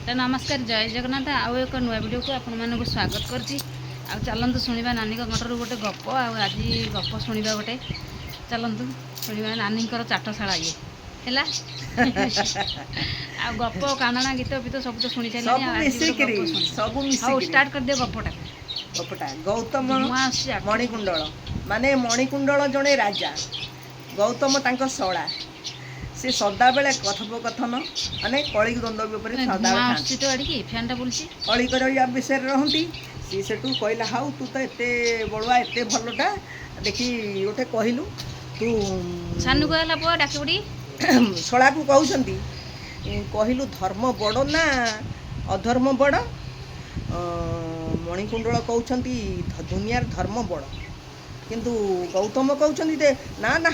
तो नमस्कार जय जगन्नाथ आउ एक नुआ वीडियो को आपण मानक स्वागत करछि। चलतु शुणा नानी कंठर गोटे गप आज गप शुणा गोटे चलतु शुणा नानी चाटशाला ये है आ गप कांदना गीत बीत सब तो शुणी सारे स्टार्ट कर दियो गपटा गौतम मणिकुंडल माने मणिकुंडल जड़े राजा गौतम तांको सड़ा से सदा बेले कथोपकथन माने कली द्वंद्व कलिकर विषय रहती सी सेठू कहला हाउ तू तो एते बड़ुआ एते भलटा देखी गोटे कहलु तू सानू कहला पो डाकीबुडी सड़ा को कहउछंती कहलु धर्म बड़ ना अधर्म बड़ मणिकुंडल कहउछंती दुनियार धर्म बड़ किंतु गौतम कहउछंती ना ना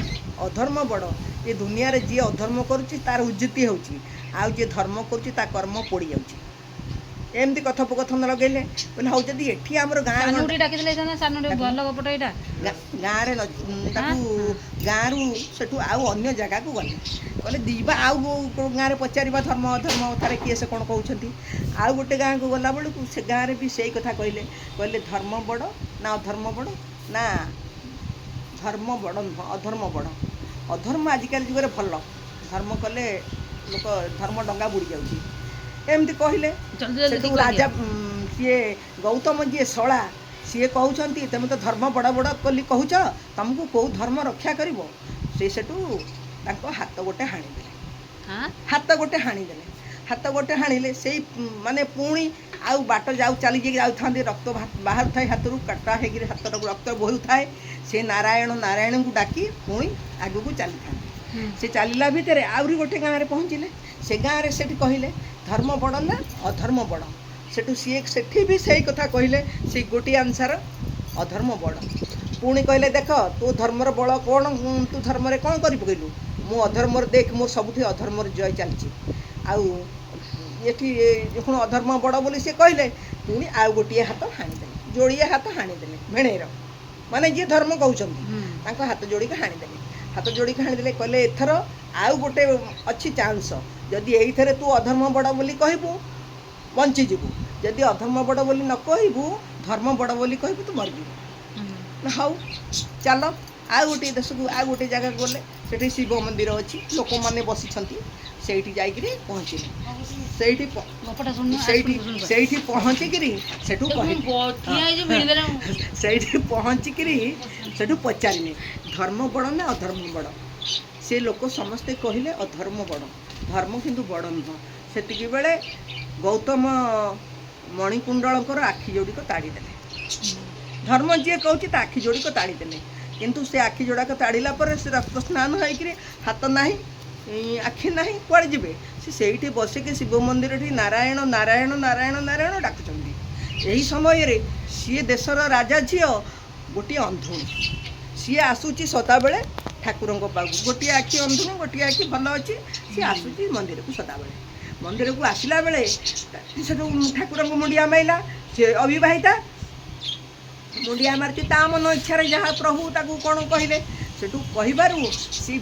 अधर्म बड़ ये दुनिया रे जी अधर्म करुच्ची तार उज्जति होची आउ जे धर्म करुच्ची ता कर्म पोड़ी जाउची एमती कथोपकथन लगेले बोले हौ जदी एठी हमर गां सानुडी डाकी देले सना सानुडी भल गपटा एटा गां रे ताकू गां रु सेठू आउ अन्य जगह को गले कहले दीबा आउ गां रे पचारिबा धर्म अधर्म तारे किए से कोन कहउछंती आउ गोटे गां को गला बेलू से गां रे भी सेही कथा कहले धर्म बड़ ना अधर्म बड़ ना धर्म बड़ अधर्म बड़ अधर्म आजिकल जुगे भल धर्म कले लोक धर्म डंगा बुड़ी जाउची एमती कहले राजा सी गौतम जी सड़ा सी कहते तुम तो धर्म बड़ बड़ कली कहूच तुमको कौ धर्म रक्षा कर सेठू हाथ गोटे हाणीदे हाथ गोटे हाणीदे हाथ गोटे हाणिले से माने पुणी आउ बाट जाऊ चली जाऊँ रक्त बाहर थाए हाथ काटा हो हाथ रक्त बोहू थाए से नारायण नारायण को डाकी पुणी आग को चली था से चलला भितर आहरी गोटे गाँव में पहुँचले से गाँव में से कहले धर्म बड़ ना अधर्म बड़ सेठू सी सेठी भी सही कथा कहले से गोटे आंसर अधर्म बड़ पुणी कहले देख तू धर्मर बड़ कौन तू धर्म कौन कर पकलु मु अधर्म देख मोर सबुठी अधर्म जय चलती आउ ये पुणी अधर्म बड़ बोली से कहले पुणी आउ गोटे हाथ हाणीदे जोड़िए हाथ हाणीदे भेणेर माने जी धर्म कहते हाथ जोड़ी हाणीदे हाथ जोड़ी हाणीदे कहले एथर आउ गोटे अच्छी चांस जदि एइथरे तू अधर्म बड़ बोली कहबू बंचीजु जदि अधर्म बड़ बोली न कहबू धर्म बड़ बोली कहबू तू मरजु हाउ चल आउ गोटे देश को आउ गोटे जगह गले सेठी शिव मंदिर अच्छी लोक मैंने बसी से पहुँचले से पहुँचिकी से पहुँचिकी सेठू पचारे धर्म बड़ ना अधर्म बड़ से लोक समस्ते कहले अधर्म बड़ धर्म किंतु बड़ नुह से बेले गौतम मणिकुंडल आखि जोड़िक ताड़ीदे धर्म जी कहूँ आखि जोड़िक ताड़ीदे किंतु से आखि जोड़ाक ताड़िला से रक्त स्नान होकर हाथ ना आखि ना कड़े जी से बसिक शिव मंदिर नारायण नारायण नारायण नारायण डाकुंट यही समय रे सी देशर राजा झी गोटे अंधुणी सी आसूची सदा बेले ठाकुर पाक गोटे आखि अंधुणी गोटे आखि भल अच्छी सी आसूची मंदिर को सदा बेले मंदिर को आसला बेले से ठाकुर मुंडिया माइला सी अविवाहिता मुंडिया मार्ची ता मन इच्छा जहाँ प्रभु ताकू कौन कहले सेठू कहबारू सी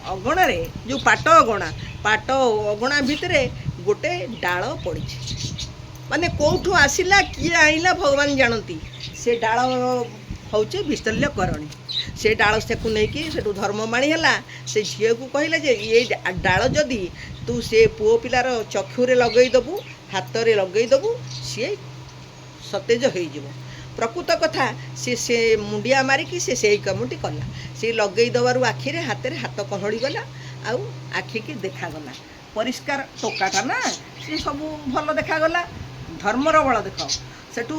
अगणा रे जो पाट अगणा भितर गोटे डाल पड़ी माने कौठू आसिला किए आइला भगवान जानती से डाल हूँ विस्तल्यकरणी से डाल से नहीं से धर्ममाणी है से झील को कहले जे ये डाल जदि तू से पुओ पिलार चक्षुरे लगेदेबू हाथ में लगेदेबू सी सतेज हो प्रकृत कथा से मुंडिया मारिकी से कमुटी कला से लगे दबार आखिरे हाथ में हाथ कहली गला आउ आखि की देखागला परिष्कार टोकाटा ना सी सब भल देखागला धर्मर बल देख सेठू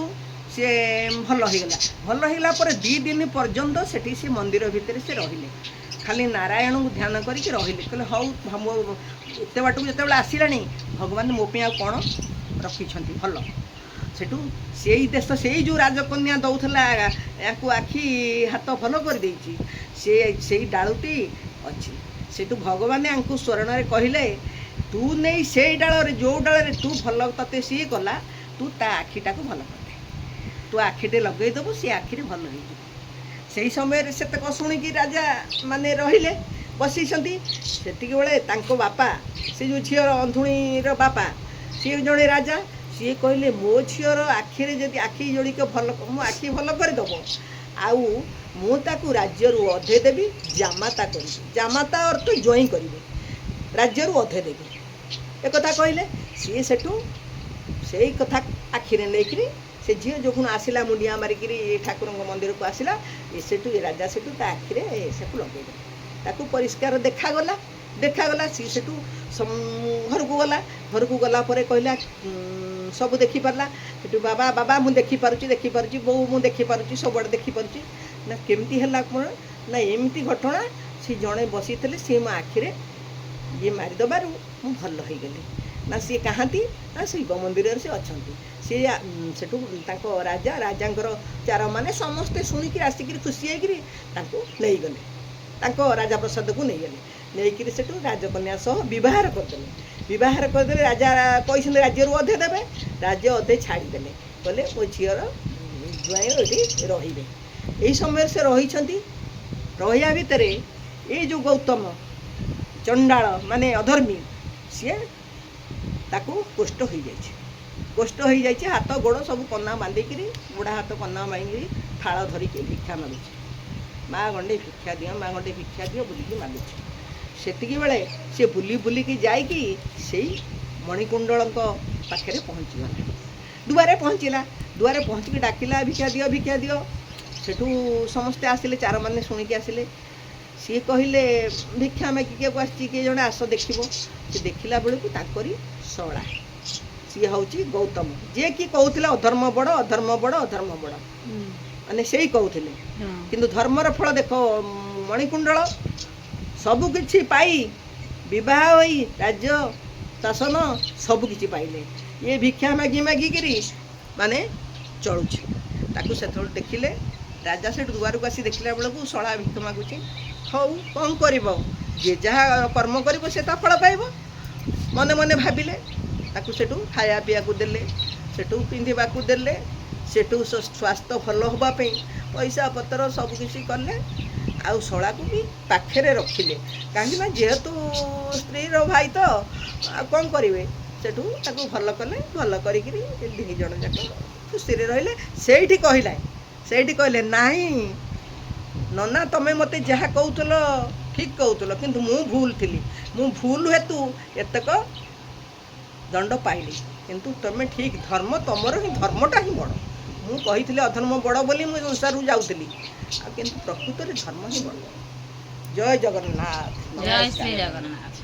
सी भल होगला पर 2 दिन पर्यंत सेठी से मंदिर भितर से रहिले खाली नारायण को ध्यान करके रहिले कहले हौ एते बाटू जिते आसला भगवान मो पे कौन रखिछंती भल सेठू से देश से जो राजकन्या दौला या आखि हाथ भल कर देछि से डालुटी अच्छी सेठू भगवान या स्वर्ण रे कहले तू नहीं से डाल जो डाल तू भल ते सी गला तू ता आखिटा को भल कर दे तू आखिटे लगेदेबू सी आखिरे भल हो समय से शुणिकी राजा माने रहिले बसी से बेले बापा से जो झीर अंधुणीर बापा ସିଏ ଜଣେ ରାଜା। ସିଏ କହିଲେ ମୋ ଝିଅର ଆଖିରେ ଯଦି ଆଖି ଯୋଡ଼ିକ ଭଲ ମୋ ଆଖି ଭଲ କରିଦେବ ଆଉ ମୁଁ ତାକୁ ରାଜ୍ୟରୁ ଅଧେ ଦେବି ଜାମାତା କରିବି। ଜାମାତା ଅର୍ଥ ଜଇଁ କରିବେ, ରାଜ୍ୟରୁ ଅଧେ ଦେବି ଏକଥା କହିଲେ। ସିଏ ସେଠୁ ସେଇ କଥା ଆଖିରେ ନେଇକିରି ସେ ଝିଅ ଯୋଉଁ ଆସିଲା ମୁଣ୍ଡିଆ ମାରିକିରି ଠାକୁରଙ୍କ ମନ୍ଦିରକୁ ଆସିଲା, ସେଠୁ ରାଜା ସେଠୁ ତା ଆଖିରେ ସେଠୁ ଲଗେଇଦେଲେ। ତାକୁ ପରିଷ୍କାର ଦେଖାଗଲା। ସିଏ ସେଠୁ ଘରକୁ ଗଲା ପରେ କହିଲା ସବୁ ଦେଖିପାରିଲା। ସେଠୁ ବାବା ମୁଁ ଦେଖିପାରୁଛି ବୋଉ ମୁଁ ଦେଖିପାରୁଛି, ସବୁଆଡ଼େ ଦେଖିପାରୁଛି। ନା କେମିତି ହେଲା କ'ଣ ନା ଏମିତି ଘଟଣା, ସେ ଜଣେ ବସିଥିଲେ, ସିଏ ମୋ ଆଖିରେ ଇଏ ମାରିଦେବାରୁ ମୁଁ ଭଲ ହେଇଗଲି। ନା ସିଏ କାହାନ୍ତି ନା ଶିବ ମନ୍ଦିରରେ ସେ ଅଛନ୍ତି। ସିଏ ସେଠୁ ତାଙ୍କ ରାଜାଙ୍କର ଚାରମାନେ ସମସ୍ତେ ଶୁଣିକିରି ଆସିକିରି ଖୁସି ହେଇକିରି ତାଙ୍କୁ ନେଇଗଲେ, ତାଙ୍କ ରାଜପ୍ରସାଦକୁ ନେଇକିରି ସେଠୁ ରାଜକନ୍ୟା ସହ ବିବାହ କରିଦେଲେ। ରାଜା କହିଛନ୍ତି ରାଜ୍ୟରୁ ଅଧେ ଦେବେ, ରାଜ୍ୟ ଅଧେ ଛାଡ଼ିଦେଲେ। କହିଲେ ମୋ ଝିଅର ଜ୍ୱାଇଁ ଏଠି ରହିବେ। ଏହି ସମୟରେ ସେ ରହିଛନ୍ତି। ରହିବା ଭିତରେ ଏଇ ଯେଉଁ ଗୌତମ ଚଣ୍ଡାଳ ମାନେ ଅଧର୍ମୀ, ସିଏ ତାକୁ କୁଷ୍ଠ ହେଇଯାଇଛି। ହାତ ଗୋଡ଼ ସବୁ କନା ବାନ୍ଧିକିରି, ବୁଢ଼ା ହାତ କନା ବାନ୍ଧିକିରି ଥାଳ ଧରିକି ଭିକ୍ଷା ମାଗୁଛି। ମା ଗଣ୍ଡେ ଭିକ୍ଷା ଦିଅ ବୁଲିକି ମାଗୁଛି। ସେତିକି ବେଳେ ସେ ବୁଲିକି ଯାଇକି ସେଇ ମଣିକୁଣ୍ଡଳଙ୍କ ପାଖରେ ପହଞ୍ଚିଗଲା। ଦୁଆରେ ପହଞ୍ଚିକି ଡାକିଲା ଭିକ୍ଷା ଦିଅ। ସେଠୁ ସମସ୍ତେ ଆସିଲେ, ଚାରମାନେ ଶୁଣିକି ଆସିଲେ। ସିଏ କହିଲେ ଭିକ୍ଷା ମାଗିବାକୁ ଆସିଛି, କିଏ ଜଣେ ଆସ ଦେଖିବ। ସେ ଦେଖିଲା ବେଳକୁ ତାଙ୍କରି ଶଳା, ସିଏ ହେଉଛି ଗୌତମ, ଯିଏ କି କହୁଥିଲେ ଅଧର୍ମ ବଡ଼ ମାନେ ସେଇ କହୁଥିଲେ। କିନ୍ତୁ ଧର୍ମର ଫଳ ଦେଖ, ମଣିକୁଣ୍ଡଳ ସବୁ କିଛି ପାଇ ବିବାହ ହୋଇ ରାଜ୍ୟ ଶାସନ ସବୁ କିଛି ପାଇଲେ। ଇଏ ଭିକ୍ଷା ମାଗିକିରି ମାନେ ଚଳୁଛି। ତାକୁ ସେତେବେଳେ ଦେଖିଲେ ରାଜା, ସେଠୁ ଦୁଆରକୁ ଆସି ଦେଖିଲା ବେଳକୁ ଶଳା ଭିକ୍ଷା ମାଗୁଛି। ହଉ କ'ଣ କରିବ, ଯିଏ ଯାହା କର୍ମ କରିବ ସେ ତା ଫଳ ପାଇବ। ମନେ ଭାବିଲେ। ତାକୁ ସେଠୁ ଖାଇବା ପିଇବାକୁ ଦେଲେ, ସେଠୁ ପିନ୍ଧିବାକୁ ଦେଲେ, ସେଠୁ ସ୍ୱାସ୍ଥ୍ୟ ଭଲ ହେବା ପାଇଁ ପଇସା ପତ୍ର ସବୁ କିଛି କଲେ। ଆଉ ଶଳାକୁ ବି ପାଖରେ ରଖିଲେ, କାହିଁକିନା ଯେହେତୁ ସ୍ତ୍ରୀର ଭାଇ ତ ଆଉ କ'ଣ କରିବେ। ସେଠୁ ତାକୁ ଭଲ କଲେ, ଭଲ କରିକିରି ଦୁଇ ଜଣ ଯାକ ଖୁସିରେ ରହିଲେ। ସେଇଠି କହିଲେ ନାହିଁ ନନା, ତମେ ମୋତେ ଯାହା କହୁଥିଲ ଠିକ୍ କହୁଥିଲ, କିନ୍ତୁ ମୁଁ ଭୁଲ ଥିଲି। ମୁଁ ଭୁଲ ହେତୁ ଏତକ ଦଣ୍ଡ ପାଇଲି, କିନ୍ତୁ ତମେ ଠିକ୍ ତମର ହିଁ ଧର୍ମଟା ହିଁ ବଡ଼। ମୁଁ କହିଥିଲି ଅଧର୍ମ ବଡ଼ ବୋଲି ମୁଁ ସଂସାରରୁ ଯାଉଥିଲି, ଆଉ କିନ୍ତୁ ପ୍ରକୃତରେ ଧର୍ମ ହିଁ ବଡ଼। ଜୟ ଜଗନ୍ନାଥ। ଜୟ ଶ୍ରୀ ଜଗନ୍ନାଥ।